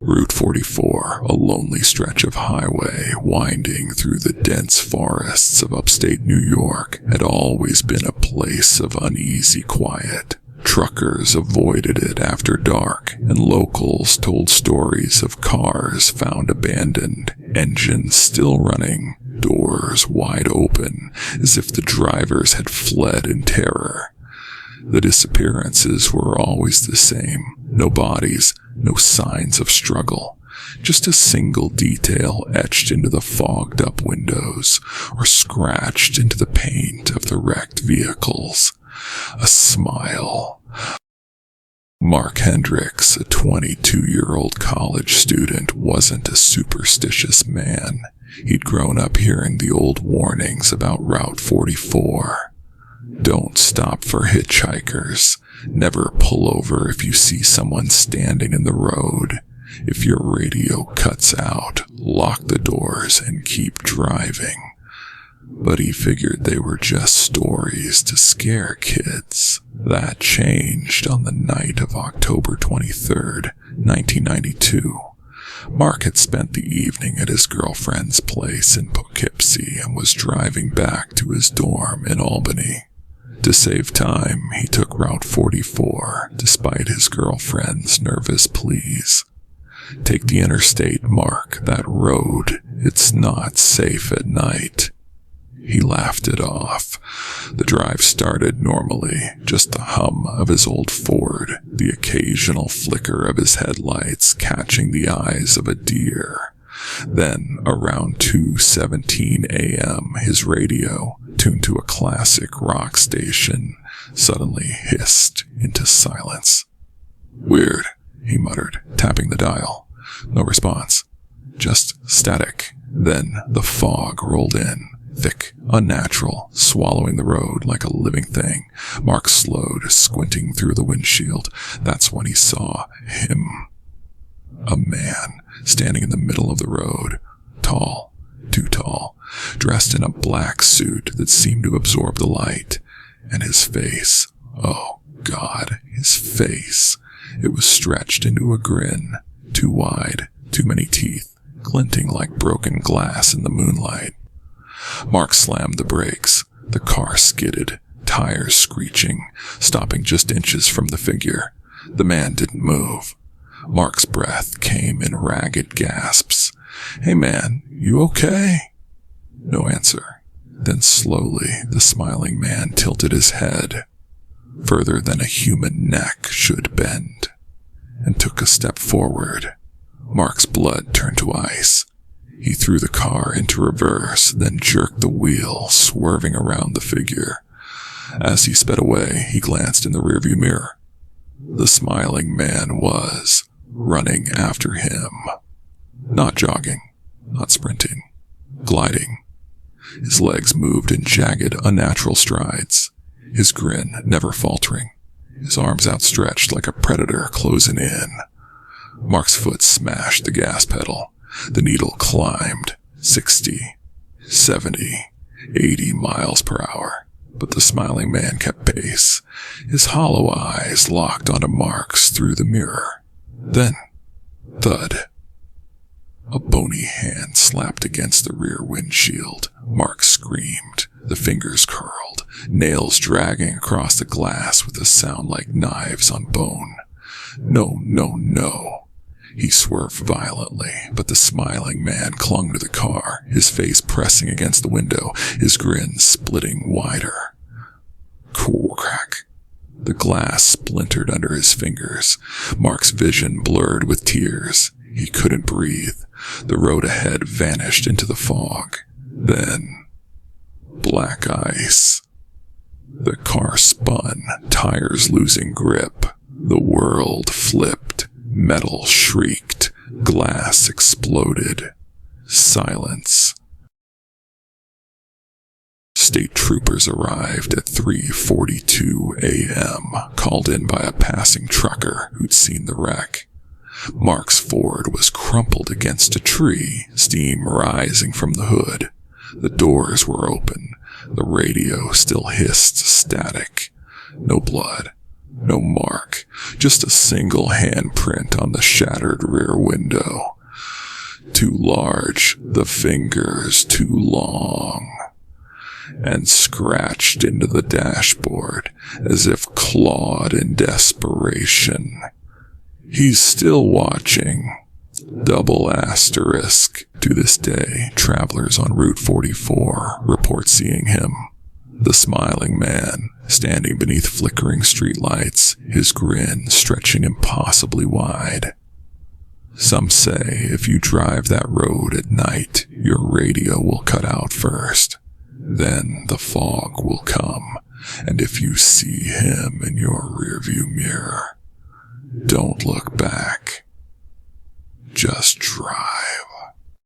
Route 44, a lonely stretch of highway winding through the dense forests of upstate New York, had always been a place of uneasy quiet. Truckers avoided it after dark, and locals told stories of cars found abandoned, engines still running, doors wide open, as if the drivers had fled in terror. The disappearances were always the same. No bodies, no signs of struggle. Just a single detail etched into the fogged-up windows or scratched into the paint of the wrecked vehicles. A smile. Mark Hendricks, a 22-year-old college student, wasn't a superstitious man. He'd grown up hearing the old warnings about Route 44. Don't stop for hitchhikers. Never pull over if you see someone standing in the road. If your radio cuts out, lock the doors and keep driving. But he figured they were just stories to scare kids. That changed on the night of October 23rd, 1992. Mark had spent the evening at his girlfriend's place in Poughkeepsie and was driving back to his dorm in Albany. To save time, he took Route 44, despite his girlfriend's nervous pleas. Take the interstate, Mark, that road. It's not safe at night. He laughed it off. The drive started normally, just the hum of his old Ford, the occasional flicker of his headlights catching the eyes of a deer. Then, around 2:17 a.m., his radio, tuned to a classic rock station, suddenly hissed into silence. "Weird," he muttered, tapping the dial. No response. Just static. Then the fog rolled in. Thick, unnatural, swallowing the road like a living thing. Mark slowed, squinting through the windshield. That's when he saw him. A man standing in the middle of the road. Tall, too tall, dressed in a black suit that seemed to absorb the light. And his face, oh God, his face. It was stretched into a grin, too wide, too many teeth, glinting like broken glass in the moonlight. Mark slammed the brakes. The car skidded, tires screeching, stopping just inches from the figure. The man didn't move. Mark's breath came in ragged gasps. "Hey man, you okay?" No answer. Then slowly, the smiling man tilted his head, further than a human neck should bend, and took a step forward. Mark's blood turned to ice. He threw the car into reverse, then jerked the wheel, swerving around the figure. As he sped away, he glanced in the rearview mirror. The smiling man was running after him. Not jogging, not sprinting, gliding. His legs moved in jagged, unnatural strides, his grin never faltering, his arms outstretched like a predator closing in. Mark's foot smashed the gas pedal. The needle climbed 60, 70, 80 miles per hour, but the smiling man kept pace, his hollow eyes locked onto Mark's through the mirror. Then, thud. A bony hand slapped against the rear windshield. Mark screamed. The fingers curled, nails dragging across the glass with a sound like knives on bone. No, no, no. He swerved violently, but the smiling man clung to the car, his face pressing against the window, his grin splitting wider. Crack. The glass splintered under his fingers. Mark's vision blurred with tears. He couldn't breathe. The road ahead vanished into the fog. Then, black ice. The car spun, tires losing grip. The world flipped. Metal shrieked. Glass exploded. Silence. State troopers arrived at 3:42 a.m., called in by a passing trucker who'd seen the wreck. Mark's Ford was crumpled against a tree, steam rising from the hood. The doors were open. The radio still hissed static. No blood. No mark, just a single handprint on the shattered rear window. Too large, the fingers too long, and scratched into the dashboard as if clawed in desperation. He's still watching. Double asterisk. To this day, travelers on Route 44 report seeing him. The smiling man, standing beneath flickering streetlights, his grin stretching impossibly wide. Some say if you drive that road at night, your radio will cut out first. Then the fog will come, and if you see him in your rearview mirror, don't look back. Just drive.